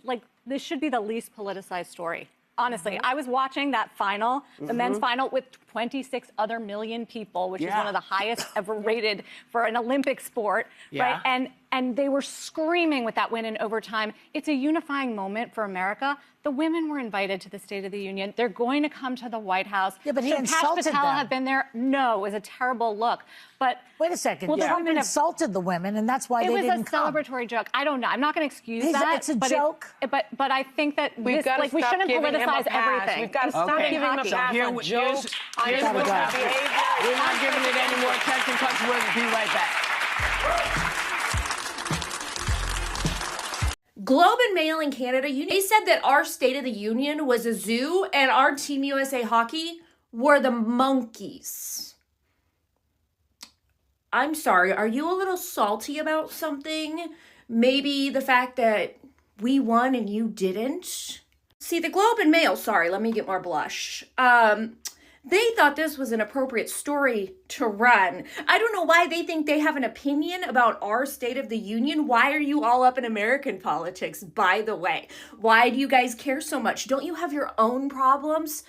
like, this should be the least politicized story. Honestly, I was watching that final, the men's final, with 26 other million people, which is one of the highest ever rated for an Olympic sport, right? And they were screaming with that win in overtime. It's a unifying moment for America. The women were invited to the State of the Union. They're going to come to the White House. Yeah, but he Should insulted Kash Patel them. have been there? No, it was a terrible look. But wait a second, well, Trump insulted the women, and that's why they didn't come. It was a celebratory joke. I don't know. I'm not going to excuse that. It's a joke. But I think that we shouldn't politicize everything. We've got to stop giving him a pass on jokes. We're not giving it any more attention because we'll be right back. Globe and Mail in Canada, they said that our State of the Union was a zoo and our Team USA hockey were the monkeys. I'm sorry, are you a little salty about something? Maybe the fact that we won and you didn't? See, the Globe and Mail, sorry, let me get more blush. They thought this was an appropriate story to run. I don't know why they think they have an opinion about our State of the Union. Why are you all up in American politics, by the way? Why do you guys care so much? Don't you have your own problems?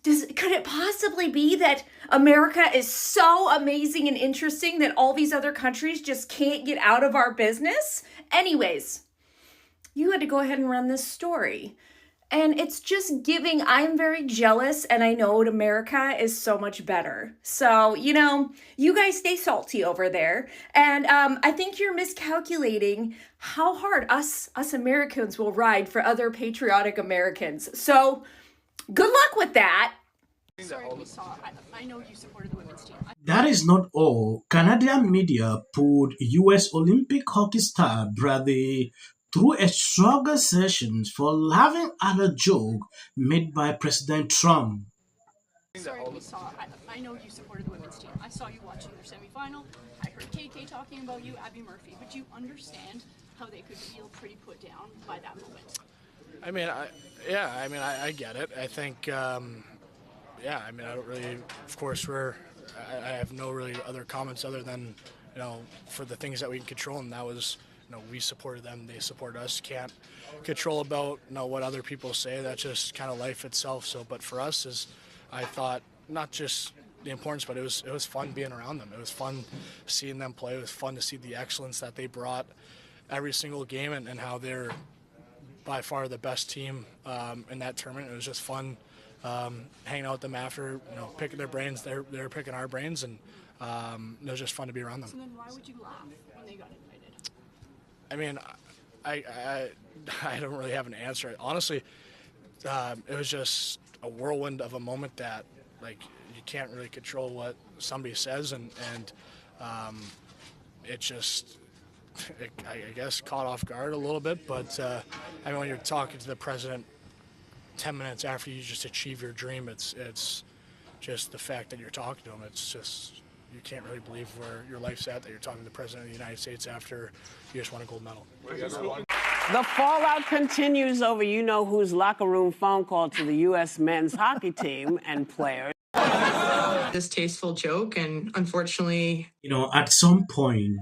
Could it possibly be that America is so amazing and interesting that all these other countries just can't get out of our business? Anyways, you had to go ahead and run this story. And it's just giving, I'm very jealous, and I know America is so much better. So, you know, you guys stay salty over there. And I think you're miscalculating how hard us Americans will ride for other patriotic Americans. So, good luck with that. Sorry, we saw. I know you supported the women's team. That is not all. Canadian media pulled U.S. Olympic hockey star Brady through a struggle session for laughing at a joke made by President Trump. Sorry, we saw. I know you supported the women's team. I saw you watching their semifinal. I heard KK talking about you, Abby Murphy. But you understand how they could feel pretty put down by that moment? I mean, I get it. I think, I don't really, of course, I have no really other comments other than, you know, for the things that we can control, and that was, you know, we supported them, they support us. Can't control about, you know, what other people say. That's just kind of life itself. So, but for us, is I thought not just the importance, but it was fun being around them. It was fun seeing them play. It was fun to see the excellence that they brought every single game, and how they're by far the best team in that tournament. It was just fun hanging out with them after, you know, picking their brains. They're picking our brains, and it was just fun to be around them. So then why would you laugh when they got invited? I mean, I don't really have an answer. Honestly, it was just a whirlwind of a moment that, like, you can't really control what somebody says, and it just, I guess, caught off guard a little bit. But I mean, when you're talking to the president 10 minutes after you just achieve your dream, it's just the fact that you're talking to him. It's just, you can't really believe where your life's at, that you're talking to the President of the United States after you just won a gold medal. The fallout continues over you-know-whose locker room phone call to the U.S. men's hockey team and players. Distasteful joke, and unfortunately... You know, at some point,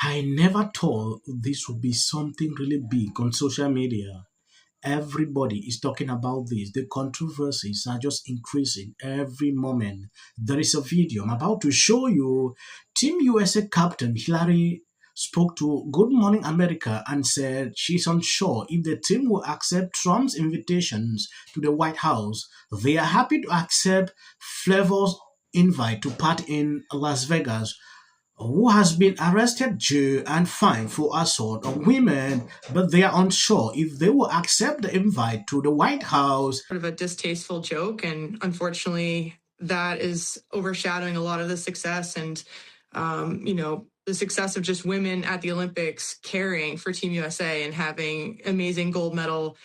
I never thought this would be something really big on social media. Everybody is talking about this. The controversies are just increasing every moment. There is a video I'm about to show you. Team USA captain Hillary spoke to Good Morning America and said she's unsure if the team will accept Trump's invitations to the White House. They are happy to accept Flavor's invite to party in Las Vegas, who has been arrested, jailed, and fined for assault on women, but they are unsure if they will accept the invite to the White House. Sort of a distasteful joke, and unfortunately that is overshadowing a lot of the success and, the success of just women at the Olympics caring for Team USA and having amazing gold medal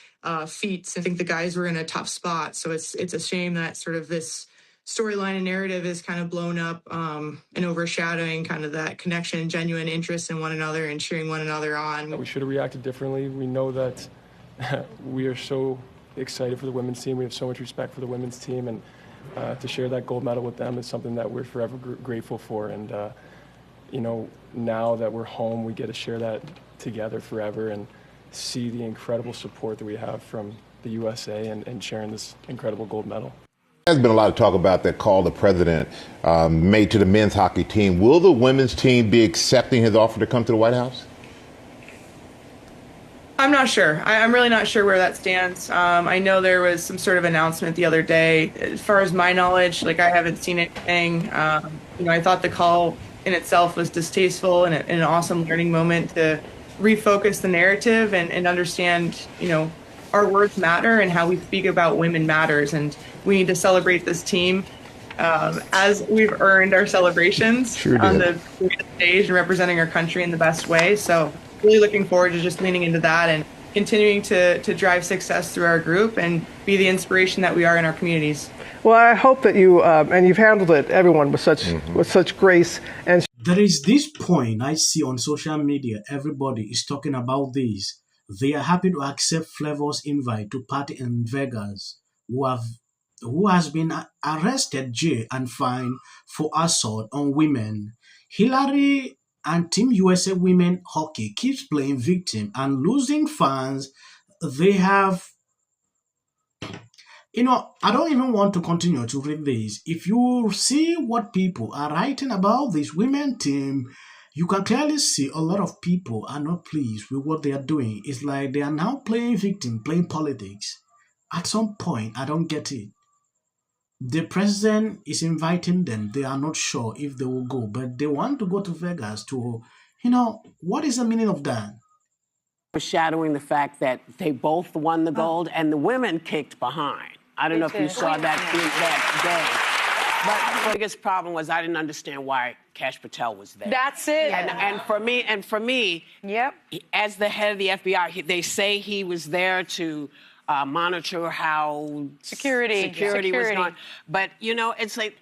feats. I think the guys were in a tough spot, so it's a shame that sort of this storyline and narrative is kind of blown up and overshadowing kind of that connection and genuine interest in one another and cheering one another on. We should have reacted differently. We know that we are so excited for the women's team. We have so much respect for the women's team, and to share that gold medal with them is something that we're forever grateful for. And, now that we're home, we get to share that together forever and see the incredible support that we have from the USA and sharing this incredible gold medal. There's been a lot of talk about that call the president made to the men's hockey team. Will the women's team be accepting his offer to come to the White House? I'm not sure. I'm really not sure where that stands. I know there was some sort of announcement the other day. As far as my knowledge, like, I haven't seen anything. I thought the call in itself was distasteful and an awesome learning moment to refocus the narrative and understand, our words matter and how we speak about women matters. And we need to celebrate this team as we've earned our celebrations on the stage and representing our country in the best way. So really looking forward to just leaning into that and continuing to drive success through our group and be the inspiration that we are in our communities. Well, I hope that you, and you've handled it, everyone, with such grace. And there is this point I see on social media, everybody is talking about this. They are happy to accept Flavor's invite to party in Vegas, who has been arrested, jailed, and fined for assault on women. Hillary and Team USA Women Hockey keeps playing victim and losing fans. They have, I don't even want to continue to read this. If you see what people are writing about this women team, you can clearly see a lot of people are not pleased with what they are doing. It's like they are now playing victim, playing politics. At some point, I don't get it. The president is inviting them. They are not sure if they will go, but they want to go to Vegas to, what is the meaning of that? Foreshadowing the fact that they both won the gold and the women kicked behind. I don't know if you saw that day. But the biggest problem was I didn't understand why Kash Patel was there. that's it. And for me, Yep. as the head of the FBI, they say he was there to monitor how security was going. But, it's like,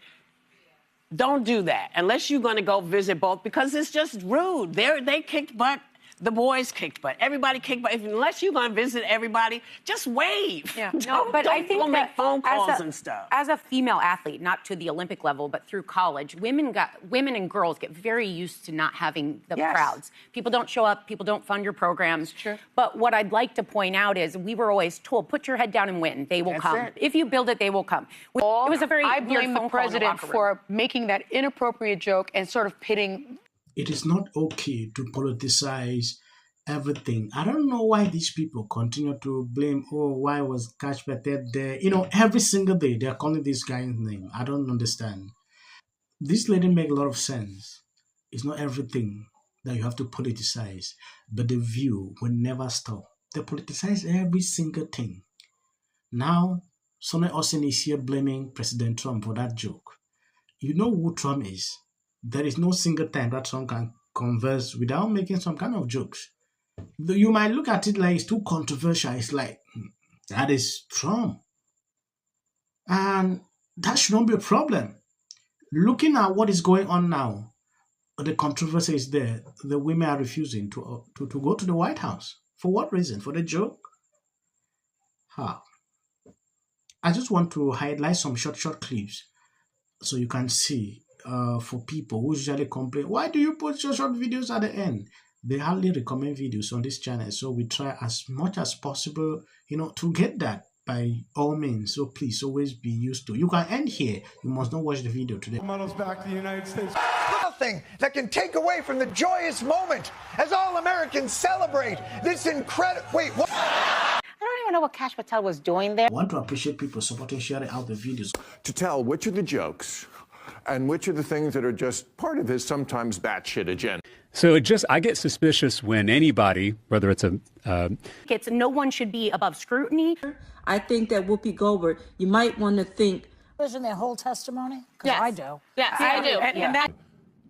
don't do that unless you're going to go visit both, because it's just rude. They kicked butt. The boys kicked butt. Everybody kicked butt. Unless you're going to visit everybody, just wave. Yeah. I think don't make that phone calls and stuff. As a female athlete, not to the Olympic level, but through college, women and girls get very used to not having the crowds. People don't show up. People don't fund your programs. True. But what I'd like to point out is we were always told, put your head down and win. They will come. If you build it, they will come. It was a very I weird blame the phone call in president locker room. for making that inappropriate joke and sort of pitting. It is not okay to politicize everything. I don't know why these people continue to blame, why was Kash Patel there? Every single day they're calling this guy's name. I don't understand. This lady make a lot of sense. It's not everything that you have to politicize, but the view will never stop. They politicize every single thing. Now, Sonny Austin is here blaming President Trump for that joke. You know who Trump is. There is no single time that Trump can converse without making some kind of jokes. You might look at it like it's too controversial. It's like, that is Trump. And that should not be a problem. Looking at what is going on now, the controversy is there. The women are refusing to go to the White House. For what reason? For the joke? I just want to highlight some short clips so you can see for people who usually complain, why do you put short videos at the end? They hardly recommend videos on this channel, so we try as much as possible, to get that by all means. So please always be used to. You can end here. You must not watch the video today. Medals back to the United States. Nothing that can take away from the joyous moment as all Americans celebrate this incredible. Wait, what? I don't even know what Kash Patel was doing there. I want to appreciate people supporting, sharing out the videos. To tell which are the jokes and which are the things that are just part of his sometimes batshit agenda. So I get suspicious when anybody, whether it's no one should be above scrutiny. I think that Whoopi Goldberg, you might want to think. Isn't their whole testimony? Because I do. Yes, I do. And that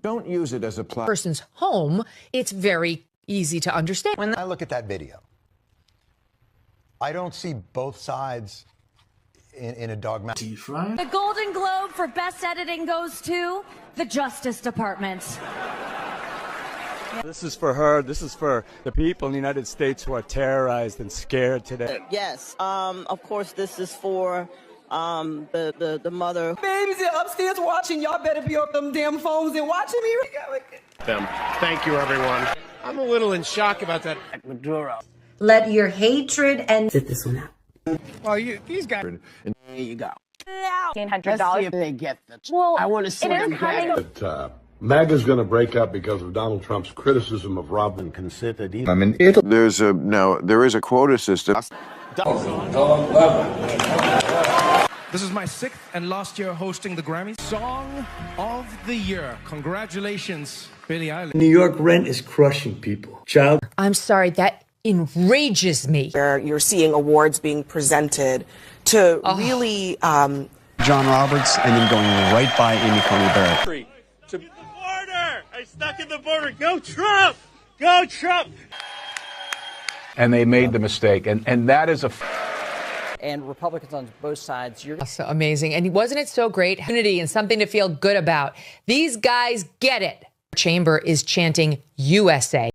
Don't use it as a platform. Person's home, it's very easy to understand. When I look at that video, I don't see both sides in a dogmatic. The Golden Globe for Best Editing goes to the Justice Department. This is for her. This is for the people in the United States who are terrorized and scared today. Yes. Of course, this is for the mother. Babies are upstairs watching. Y'all better be on them damn phones and watching me. Thank you, everyone. I'm a little in shock about that. Maduro. Let your hatred and sit this one out. Well, these guys. There you go. $1,500. Let's see if they get the. Well, I want to see them get it. But, MAGA's going to break up because of Donald Trump's criticism of Robin considered. I mean, there is a quota system. This is my 6th and last year hosting the Grammys. Song of the Year. Congratulations, Billie Eilish. New York rent is crushing people. I'm sorry, that enrages me. Where you're seeing awards being presented to really John Roberts and then going right by Amy Coney Barrett. The border! I stuck in the border. Go Trump! Go Trump! And they made the mistake, and that is a. And Republicans on both sides. So amazing. And wasn't it so great? Unity and something to feel good about. These guys get it. Chamber is chanting USA.